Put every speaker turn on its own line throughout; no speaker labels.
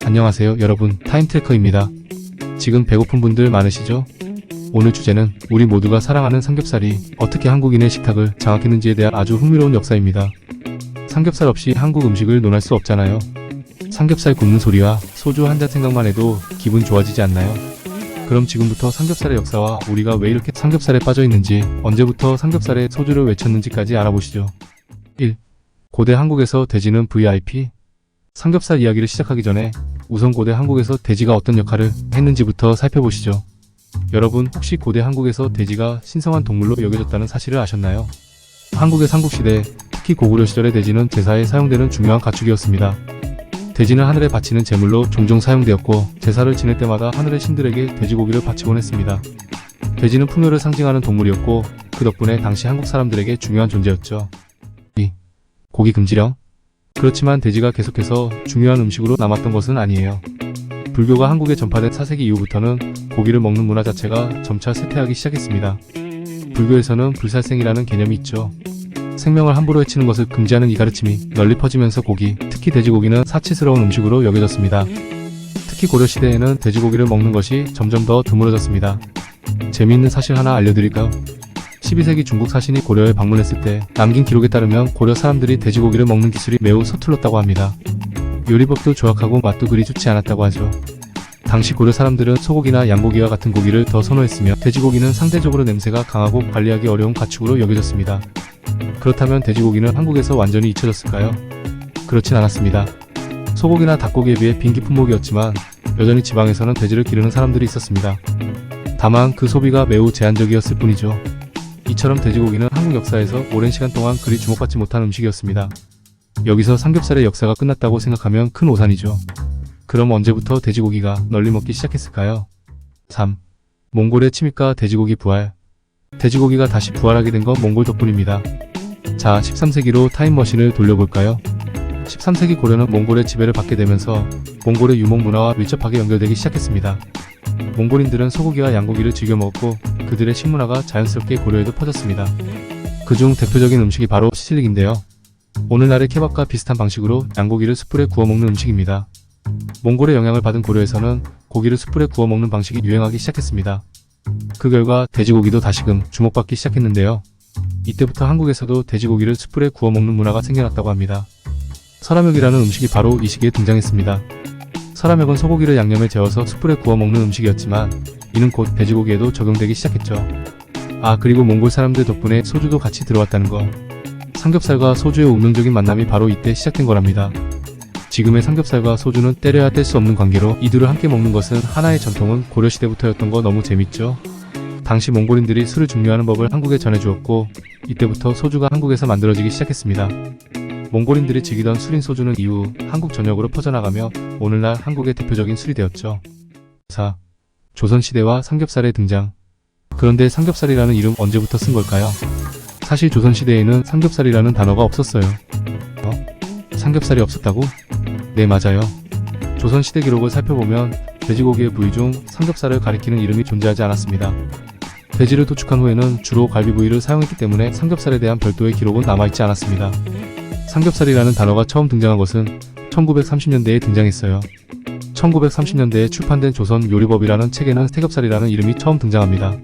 안녕하세요 여러분, 타임트래커입니다. 지금 배고픈 분들 많으시죠? 오늘 주제는 우리 모두가 사랑하는 삼겹살이 어떻게 한국인의 식탁을 장악했는지에 대한 아주 흥미로운 역사입니다. 삼겹살 없이 한국 음식을 논할 수 없잖아요. 삼겹살 굽는 소리와 소주 한 잔 생각만 해도 기분 좋아지지 않나요? 그럼 지금부터 삼겹살의 역사와 우리가 왜 이렇게 삼겹살에 빠져 있는지, 언제부터 삼겹살에 소주를 외쳤는지까지 알아보시죠. 1. 고대 한국에서 돼지는 VIP. 삼겹살 이야기를 시작하기 전에 우선 고대 한국에서 돼지가 어떤 역할을 했는지부터 살펴보시죠. 여러분 혹시 고대 한국에서 돼지가 신성한 동물로 여겨졌다는 사실을 아셨나요? 한국의 삼국시대, 특히 고구려 시절의 돼지는 제사에 사용되는 중요한 가축이었습니다. 돼지는 하늘에 바치는 제물로 종종 사용되었고 제사를 지낼 때마다 하늘의 신들에게 돼지고기를 바치곤 했습니다. 돼지는 풍요를 상징하는 동물이었고 그 덕분에 당시 한국 사람들에게 중요한 존재였죠. 2. 고기 금지령. 그렇지만 돼지가 계속해서 중요한 음식으로 남았던 것은 아니에요. 불교가 한국에 전파된 4세기 이후부터는 고기를 먹는 문화 자체가 점차 쇠퇴하기 시작했습니다. 불교에서는 불살생이라는 개념이 있죠. 생명을 함부로 해치는 것을 금지하는 이 가르침이 널리 퍼지면서 고기, 특히 돼지고기는 사치스러운 음식으로 여겨졌습니다. 특히 고려시대에는 돼지고기를 먹는 것이 점점 더 드물어졌습니다. 재미있는 사실 하나 알려드릴까요? 12세기 중국 사신이 고려에 방문했을 때 남긴 기록에 따르면 고려 사람들이 돼지고기를 먹는 기술이 매우 서툴렀다고 합니다. 요리법도 조악하고 맛도 그리 좋지 않았다고 하죠. 당시 고려 사람들은 소고기나 양고기와 같은 고기를 더 선호했으며 돼지고기는 상대적으로 냄새가 강하고 관리하기 어려운 가축으로 여겨졌습니다. 그렇다면 돼지고기는 한국에서 완전히 잊혀졌을까요? 그렇진 않았습니다. 소고기나 닭고기에 비해 빈기 품목이었지만 여전히 지방에서는 돼지를 기르는 사람들이 있었습니다. 다만 그 소비가 매우 제한적이었을 뿐이죠. 이처럼 돼지고기는 한국 역사에서 오랜 시간 동안 그리 주목받지 못한 음식이었습니다. 여기서 삼겹살의 역사가 끝났다고 생각하면 큰 오산이죠. 그럼 언제부터 돼지고기가 널리 먹기 시작했을까요? 3. 몽골의 침입과 돼지고기 부활. 돼지고기가 다시 부활하게 된 건 몽골 덕분입니다. 자, 13세기로 타임머신을 돌려볼까요? 13세기 고려는 몽골의 지배를 받게 되면서 몽골의 유목 문화와 밀접하게 연결되기 시작했습니다. 몽골인들은 소고기와 양고기를 즐겨 먹었고 그들의 식문화가 자연스럽게 고려에도 퍼졌습니다. 그중 대표적인 음식이 바로 시칠릭인데요. 오늘날의 케밥과 비슷한 방식으로 양고기를 숯불에 구워 먹는 음식입니다. 몽골의 영향을 받은 고려에서는 고기를 숯불에 구워 먹는 방식이 유행하기 시작했습니다. 그 결과 돼지고기도 다시금 주목받기 시작했는데요. 이때부터 한국에서도 돼지고기를 숯불에 구워 먹는 문화가 생겨났다고 합니다. 설화멱이라는 음식이 바로 이 시기에 등장했습니다. 설화멱은 소고기를 양념에 재워서 숯불에 구워 먹는 음식이었지만 이는 곧 돼지고기에도 적용되기 시작했죠. 아, 그리고 몽골 사람들 덕분에 소주도 같이 들어왔다는 거. 삼겹살과 소주의 운명적인 만남이 바로 이때 시작된 거랍니다. 지금의 삼겹살과 소주는 때려야 뗄 수 없는 관계로 이 둘을 함께 먹는 것은 하나의 전통은 고려시대부터였던 거 너무 재밌죠? 당시 몽골인들이 술을 중요하는 법을 한국에 전해주었고 이때부터 소주가 한국에서 만들어지기 시작했습니다. 몽골인들이 즐기던 술인 소주는 이후 한국 전역으로 퍼져나가며 오늘날 한국의 대표적인 술이 되었죠. 4. 조선시대와 삼겹살의 등장. 그런데 삼겹살이라는 이름 언제부터 쓴 걸까요? 사실 조선시대에는 삼겹살이라는 단어가 없었어요. 삼겹살이 없었다고? 네, 맞아요. 조선시대 기록을 살펴보면 돼지고기의 부위 중 삼겹살을 가리키는 이름이 존재하지 않았습니다. 돼지를 도축한 후에는 주로 갈비 부위를 사용했기 때문에 삼겹살에 대한 별도의 기록은 남아있지 않았습니다. 삼겹살이라는 단어가 처음 등장한 것은 1930년대에 등장했어요. 1930년대에 출판된 조선 요리법이라는 책에는 세겹살이라는 이름이 처음 등장합니다.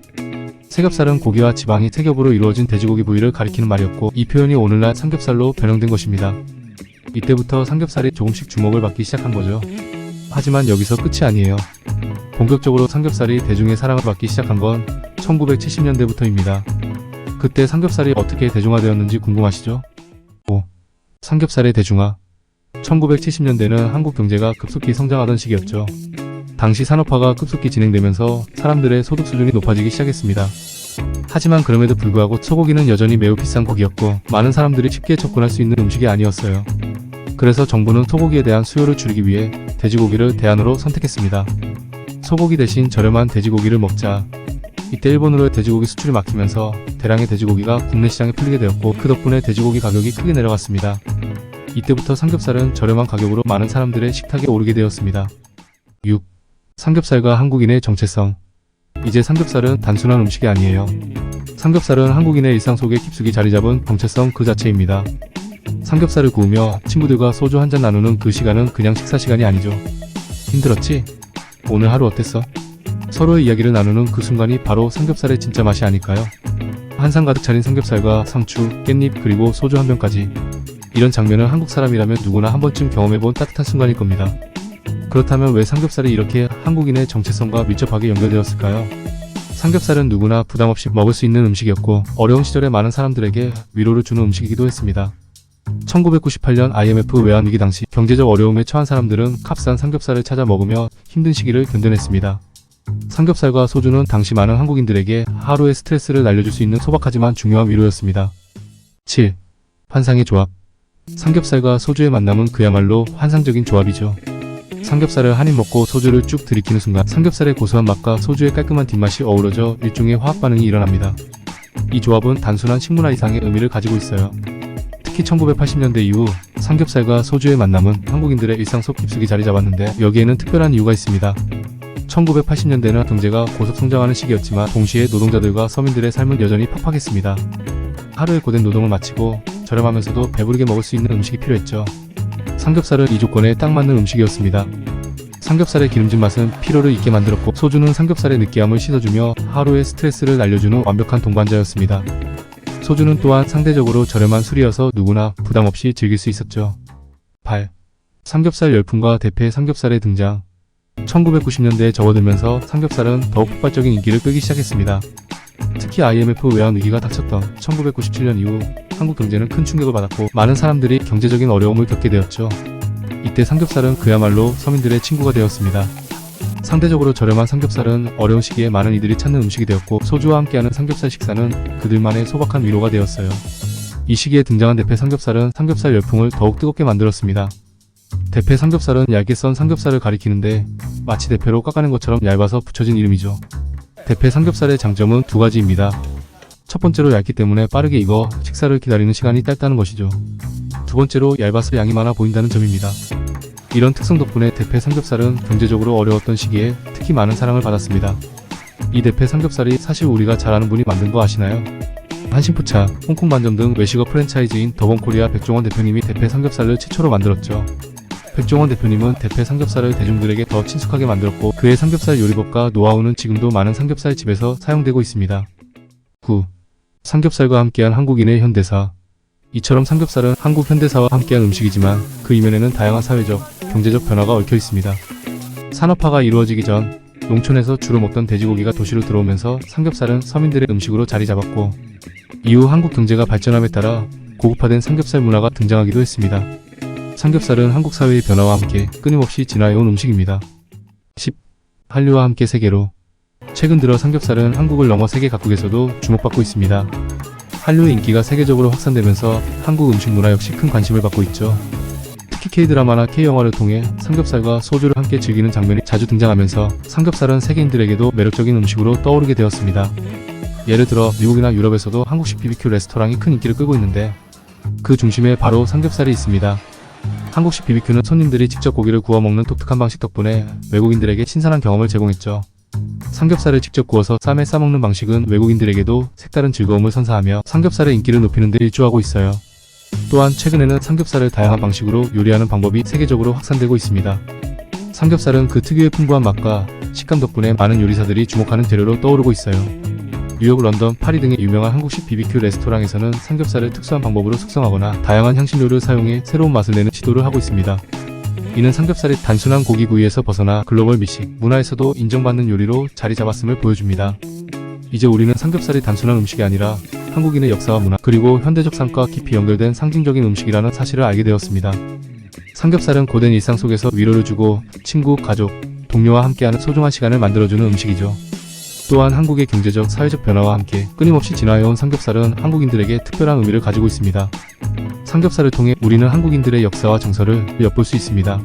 세겹살은 고기와 지방이 세겹으로 이루어진 돼지고기 부위를 가리키는 말이었고 이 표현이 오늘날 삼겹살로 변형된 것입니다. 이때부터 삼겹살이 조금씩 주목을 받기 시작한 거죠. 하지만 여기서 끝이 아니에요. 본격적으로 삼겹살이 대중의 사랑을 받기 시작한 건 1970년대부터입니다. 그때 삼겹살이 어떻게 대중화되었는지 궁금하시죠? 5. 삼겹살의 대중화. 1970년대는 한국 경제가 급속히 성장하던 시기였죠. 당시 산업화가 급속히 진행되면서 사람들의 소득 수준이 높아지기 시작했습니다. 하지만 그럼에도 불구하고 소고기는 여전히 매우 비싼 고기였고 많은 사람들이 쉽게 접근할 수 있는 음식이 아니었어요. 그래서 정부는 소고기에 대한 수요를 줄이기 위해 돼지고기를 대안으로 선택했습니다. 소고기 대신 저렴한 돼지고기를 먹자. 이때 일본으로의 돼지고기 수출이 막히면서 대량의 돼지고기가 국내 시장에 풀리게 되었고 그 덕분에 돼지고기 가격이 크게 내려갔습니다. 이때부터 삼겹살은 저렴한 가격으로 많은 사람들의 식탁에 오르게 되었습니다. 6. 삼겹살과 한국인의 정체성. 이제 삼겹살은 단순한 음식이 아니에요. 삼겹살은 한국인의 일상 속에 깊숙이 자리잡은 정체성 그 자체입니다. 삼겹살을 구우며 친구들과 소주 한잔 나누는 그 시간은 그냥 식사 시간이 아니죠. 힘들었지? 오늘 하루 어땠어? 서로의 이야기를 나누는 그 순간이 바로 삼겹살의 진짜 맛이 아닐까요? 한 상 가득 차린 삼겹살과 상추, 깻잎 그리고 소주 한 병까지. 이런 장면은 한국 사람이라면 누구나 한 번쯤 경험해본 따뜻한 순간일 겁니다. 그렇다면 왜 삼겹살이 이렇게 한국인의 정체성과 밀접하게 연결되었을까요? 삼겹살은 누구나 부담없이 먹을 수 있는 음식이었고 어려운 시절에 많은 사람들에게 위로를 주는 음식이기도 했습니다. 1998년 IMF 외환위기 당시 경제적 어려움에 처한 사람들은 값싼 삼겹살을 찾아 먹으며 힘든 시기를 견뎌냈습니다. 삼겹살과 소주는 당시 많은 한국인들에게 하루의 스트레스를 날려줄 수 있는 소박하지만 중요한 위로였습니다. 7. 환상의 조합. 삼겹살과 소주의 만남은 그야말로 환상적인 조합이죠. 삼겹살을 한 입 먹고 소주를 쭉 들이키는 순간 삼겹살의 고소한 맛과 소주의 깔끔한 뒷맛이 어우러져 일종의 화학 반응이 일어납니다. 이 조합은 단순한 식문화 이상의 의미를 가지고 있어요. 특히 1980년대 이후 삼겹살과 소주의 만남은 한국인들의 일상 속 깊숙이 자리 잡았는데 여기에는 특별한 이유가 있습니다. 1980년대는 경제가 고속성장하는 시기였지만 동시에 노동자들과 서민들의 삶은 여전히 팍팍했습니다. 하루의 고된 노동을 마치고 저렴하면서도 배부르게 먹을 수 있는 음식이 필요했죠. 삼겹살은 이 조건에 딱 맞는 음식이었습니다. 삼겹살의 기름진 맛은 피로를 잊게 만들었고 소주는 삼겹살의 느끼함을 씻어주며 하루의 스트레스를 날려주는 완벽한 동반자였습니다. 소주는 또한 상대적으로 저렴한 술이어서 누구나 부담없이 즐길 수 있었죠. 8. 삼겹살 열풍과 대패 삼겹살의 등장. 1990년대에 접어들면서 삼겹살은 더욱 폭발적인 인기를 끌기 시작했습니다. 특히 IMF 외환위기가 닥쳤던 1997년 이후 한국 경제는 큰 충격을 받았고 많은 사람들이 경제적인 어려움을 겪게 되었죠. 이때 삼겹살은 그야말로 서민들의 친구가 되었습니다. 상대적으로 저렴한 삼겹살은 어려운 시기에 많은 이들이 찾는 음식이 되었고 소주와 함께하는 삼겹살 식사는 그들만의 소박한 위로가 되었어요. 이 시기에 등장한 대패 삼겹살은 삼겹살 열풍을 더욱 뜨겁게 만들었습니다. 대패 삼겹살은 얇게 썬 삼겹살을 가리키는데 마치 대패로 깎아낸 것처럼 얇아서 붙여진 이름이죠. 대패 삼겹살의 장점은 두 가지입니다. 첫 번째로 얇기 때문에 빠르게 익어 식사를 기다리는 시간이 짧다는 것이죠. 두 번째로 얇아서 양이 많아 보인다는 점입니다. 이런 특성 덕분에 대패 삼겹살은 경제적으로 어려웠던 시기에 특히 많은 사랑을 받았습니다. 이 대패 삼겹살이 사실 우리가 잘 아는 분이 만든 거 아시나요? 한신푸차, 홍콩 반점 등 외식업 프랜차이즈인 더본코리아 백종원 대표님이 대패 삼겹살을 최초로 만들었죠. 백종원 대표님은 대패 삼겹살을 대중들에게 더 친숙하게 만들었고 그의 삼겹살 요리법과 노하우는 지금도 많은 삼겹살 집에서 사용되고 있습니다. 9. 삼겹살과 함께한 한국인의 현대사. 이처럼 삼겹살은 한국 현대사와 함께한 음식이지만 그 이면에는 다양한 사회적, 경제적 변화가 얽혀 있습니다. 산업화가 이루어지기 전 농촌에서 주로 먹던 돼지고기가 도시로 들어오면서 삼겹살은 서민들의 음식으로 자리 잡았고 이후 한국 경제가 발전함에 따라 고급화된 삼겹살 문화가 등장하기도 했습니다. 삼겹살은 한국 사회의 변화와 함께 끊임없이 진화해온 음식입니다. 10. 한류와 함께 세계로. 최근 들어 삼겹살은 한국을 넘어 세계 각국에서도 주목받고 있습니다. 한류의 인기가 세계적으로 확산되면서 한국 음식 문화 역시 큰 관심을 받고 있죠. 특히 K-드라마나 K-영화를 통해 삼겹살과 소주를 함께 즐기는 장면이 자주 등장하면서 삼겹살은 세계인들에게도 매력적인 음식으로 떠오르게 되었습니다. 예를 들어 미국이나 유럽에서도 한국식 BBQ 레스토랑이 큰 인기를 끌고 있는데 그 중심에 바로 삼겹살이 있습니다. 한국식 BBQ는 손님들이 직접 고기를 구워 먹는 독특한 방식 덕분에 외국인들에게 신선한 경험을 제공했죠. 삼겹살을 직접 구워서 쌈에 싸먹는 방식은 외국인들에게도 색다른 즐거움을 선사하며 삼겹살의 인기를 높이는 데 일조하고 있어요. 또한 최근에는 삼겹살을 다양한 방식으로 요리하는 방법이 세계적으로 확산되고 있습니다. 삼겹살은 그 특유의 풍부한 맛과 식감 덕분에 많은 요리사들이 주목하는 재료로 떠오르고 있어요. 뉴욕, 런던, 파리 등의 유명한 한국식 BBQ 레스토랑에서는 삼겹살을 특수한 방법으로 숙성하거나 다양한 향신료를 사용해 새로운 맛을 내는 시도를 하고 있습니다. 이는 삼겹살이 단순한 고기 구이에서 벗어나 글로벌 미식, 문화에서도 인정받는 요리로 자리 잡았음을 보여줍니다. 이제 우리는 삼겹살이 단순한 음식이 아니라 한국인의 역사와 문화, 그리고 현대적 삶과 깊이 연결된 상징적인 음식이라는 사실을 알게 되었습니다. 삼겹살은 고된 일상 속에서 위로를 주고 친구, 가족, 동료와 함께하는 소중한 시간을 만들어주는 음식이죠. 또한 한국의 경제적, 사회적 변화와 함께 끊임없이 진화해온 삼겹살은 한국인들에게 특별한 의미를 가지고 있습니다. 삼겹살을 통해 우리는 한국인들의 역사와 정서를 엿볼 수 있습니다.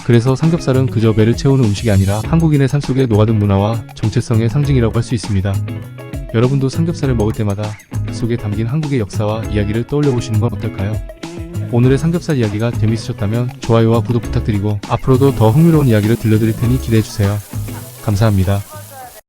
그래서 삼겹살은 그저 배를 채우는 음식이 아니라 한국인의 삶 속에 녹아든 문화와 정체성의 상징이라고 할 수 있습니다. 여러분도 삼겹살을 먹을 때마다 그 속에 담긴 한국의 역사와 이야기를 떠올려 보시는 건 어떨까요? 오늘의 삼겹살 이야기가 재미있으셨다면 좋아요와 구독 부탁드리고 앞으로도 더 흥미로운 이야기를 들려드릴 테니 기대해주세요. 감사합니다.